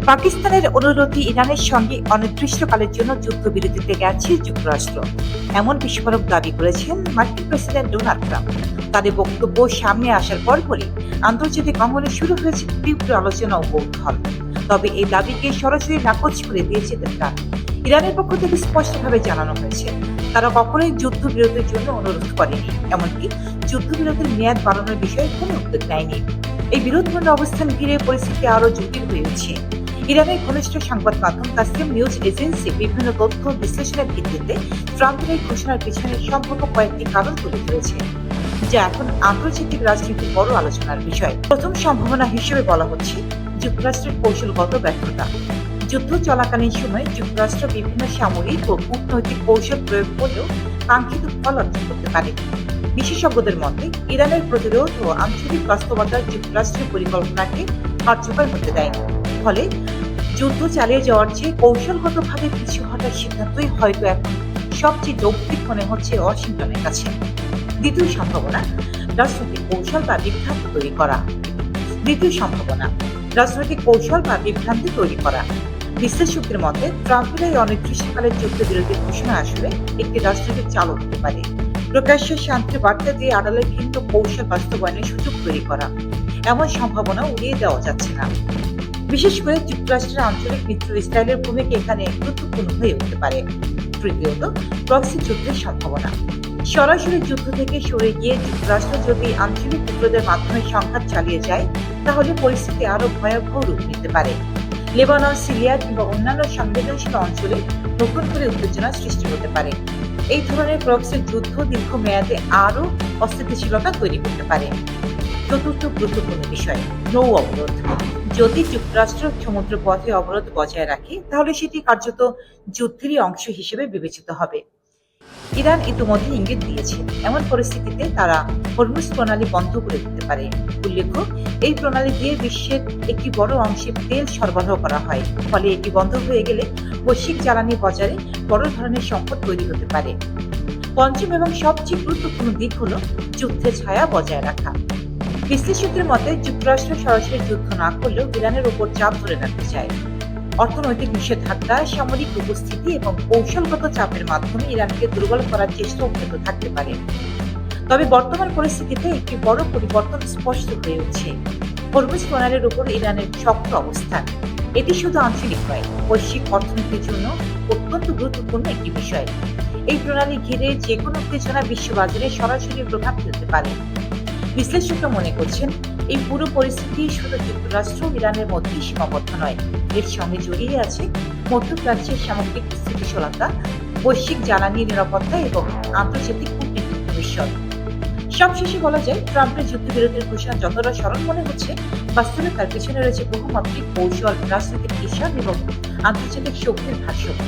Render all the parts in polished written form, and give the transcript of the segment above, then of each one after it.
পাকিস্তানের অনুরোধে ইরানের সঙ্গে অনির্দিষ্টকালের জন্য যুদ্ধবিরতিতে গেছে যুক্তরাষ্ট্র, এমন বিস্ফোরক দাবি করেছেন মার্কিন প্রেসিডেন্ট ডোনাল্ড ট্রাম্প। তাদের বক্তব্য সামনে আসার পরপরই আন্তর্জাতিক অঙ্গনে শুরু হয়েছে তীব্র আলোচনা ও কৌতূহল। তবে এই দাবিকে সরাসরি নাকচ করে দিয়েছে ট্রাম্প। ইরানের পক্ষ থেকে স্পষ্টভাবে জানানো হয়েছে তারা কখনোই যুদ্ধবিরতির জন্য অনুরোধ করেনি, এমনকি যুদ্ধবিরতির মেয়াদ বাড়ানোর বিষয়ে কোনো উদ্যোগ নেয়নি। এই বিরোধপূর্ণ অবস্থান ঘিরে পরিস্থিতি আরো জটিল হয়ে উঠছে। ইরানের ঘনিষ্ঠ সংবাদ মাধ্যম তাসনিম নিউজ এজেন্সি বিভিন্ন তথ্য বিশ্লেষণের ভিত্তিতে ট্রাম্পের এই ঘোষণার পিছনে সম্ভাব্য কয়েকটি কারণ তুলে ধরেছে, যা এখন আন্তর্জাতিক রাজনীতির বড় আলোচনার বিষয়। প্রথম সম্ভাবনা হিসেবে বলা হচ্ছে যুক্তরাষ্ট্রের কৌশলগত ব্যর্থতা। যুদ্ধ চলাকালীন সময়ে যুক্তরাষ্ট্র বিভিন্ন সামরিক ও কূটনৈতিক কৌশল প্রয়োগ করলেও কাঙ্ক্ষিত ফল অর্জন করতে পারে। বিশেষজ্ঞদের মতে ইরানের প্রতিরোধ ও আঞ্চলিক বাস্তবতা যুক্তরাষ্ট্রের পরিকল্পনাকে কার্যকর করতে দেয়। ফলে যুদ্ধ চালিয়ে যাওয়ার চেয়ে কৌশলগতভাবে পিছু হটার সিদ্ধান্তই হয়তো এখন সবচেয়ে যৌক্তিক মনে হচ্ছে ওয়াশিংটনের কাছে। দ্বিতীয় সম্ভাবনা, রাজনৈতিক কৌশল বা বিভ্রান্তি তৈরি করা। বিশ্লেষকদের মতে ট্রাম্পের এই অনির্দিষ্টকালের যুদ্ধবিরতির ঘোষণা আসলে একটি রাজনৈতিক চালক হতে পারে। প্রকাশ্যে শান্তির বার্তা দিয়ে আড়ালে ভিন্ন কৌশল বাস্তবায়নের সুযোগ তৈরি করা, এমন সম্ভাবনা উড়িয়ে দেওয়া যাচ্ছে না। বিশেষ করে যুক্তরাষ্ট্রের আঞ্চলিক মিত্র ইসরায়েলের ভূমিকা এখানে গুরুত্বপূর্ণ হয়ে উঠতে পারে। তৃতীয়ত, প্রক্সি যুদ্ধের সম্ভাবনা। সরাসরি যুদ্ধ থেকে সরে গিয়ে যুক্তরাষ্ট্র যদি আঞ্চলিক মিত্রদের মাধ্যমে সংঘাত চালিয়ে যায়, তাহলে পরিস্থিতি আরো ভয়াবহ রূপ নিতে পারে। লেবানন, সিরিয়া কিংবা অন্যান্য সংবেদনশীল অঞ্চলে নতুন করে উত্তেজনা সৃষ্টি হতে পারে। এই ধরনের প্রক্সি যুদ্ধ দীর্ঘমেয়াদে আরো অস্থিতিশীলতা তৈরি করতে পারে। চতুর্থ গুরুত্বপূর্ণ বিষয়, নৌ অবরোধ। যদি যুক্তরাষ্ট্র সমুদ্র পথে অবরোধ বজায় রাখে, তাহলে সেটি কার্যত যুদ্ধেরই অংশ হিসেবে বিবেচিত হবে। ইরান ইতিমধ্যে ইঙ্গিত দিয়েছে এমন পরিস্থিতিতে তারা হরমুজ প্রণালী বন্ধ করে দিতে পারে। উল্লেখ্য, এই প্রণালী দিয়ে বিশ্বের একটি বড় অংশে তেল সরবরাহ করা হয়। ফলে এটি বন্ধ হয়ে গেলে বৈশ্বিক জ্বালানি বাজারে বড় ধরনের সংকট তৈরি হতে পারে। পঞ্চম এবং সবচেয়ে গুরুত্বপূর্ণ দিক হল যুদ্ধের ছায়া বজায় রাখা। বিশ্লেষকদের মতে যুক্তরাষ্ট্র সরাসরি যুদ্ধ না করলেও ইরানের উপর চাপ ধরে রাখতে চায়। অর্থনৈতিক নিষেধাজ্ঞা, সামরিক উপস্থিতি এবং কৌশলগত চাপের মাধ্যমে ইরানকে দুর্বল করার চেষ্টা অব্যাহত থাকতে পারে। তবে বর্তমান পরিস্থিতিতে একটি বড় পরিবর্তন স্পষ্ট হয়ে উঠছে। হরমুজ প্রণালীর উপর ইরানের শক্ত অবস্থান। এটি শুধু আঞ্চলিক নয়, বৈশ্বিক অর্থনীতির জন্য অত্যন্ত গুরুত্বপূর্ণ একটি বিষয়। এই প্রণালী ঘিরে যে কোনো উত্তেজনা বিশ্ববাজারে সরাসরি প্রভাব ফেলতে পারে। বিশ্লেষকরা মনে করছেন এই পুরো পরিস্থিতি শুধু যুক্তরাষ্ট্র ইরানের মধ্যেই সীমাবদ্ধ নয়, এর সঙ্গে জড়িয়ে আছে মধ্যপ্রাচ্যের সামগ্রিক স্থিতিশীলতা, বৈশ্বিক জ্বালানি নিরাপত্তা এবং আন্তর্জাতিক কূটনীতিক ভবিষ্যৎ। সবশেষে বলা যায়, ট্রাম্পের যুদ্ধবিরতির ঘোষণা যতটা সরল মনে হচ্ছে, বাস্তবে তার পেছনে রয়েছে বহুমাত্রিক কৌশল, রাজনৈতিক হিসাব এবং আন্তর্জাতিক শক্তির ভারসাম্য।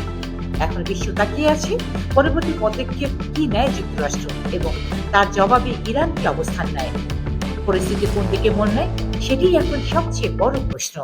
এখন বিশ্ব তাকিয়ে আছে পরবর্তী পদক্ষেপ কি নেয় যুক্তরাষ্ট্র এবং তার জবাবে ইরান কি অবস্থান নেয়। পরিস্থিতি কোন দিকে মোড় নেয়, সেটিই এখন সবচেয়ে বড় প্রশ্ন।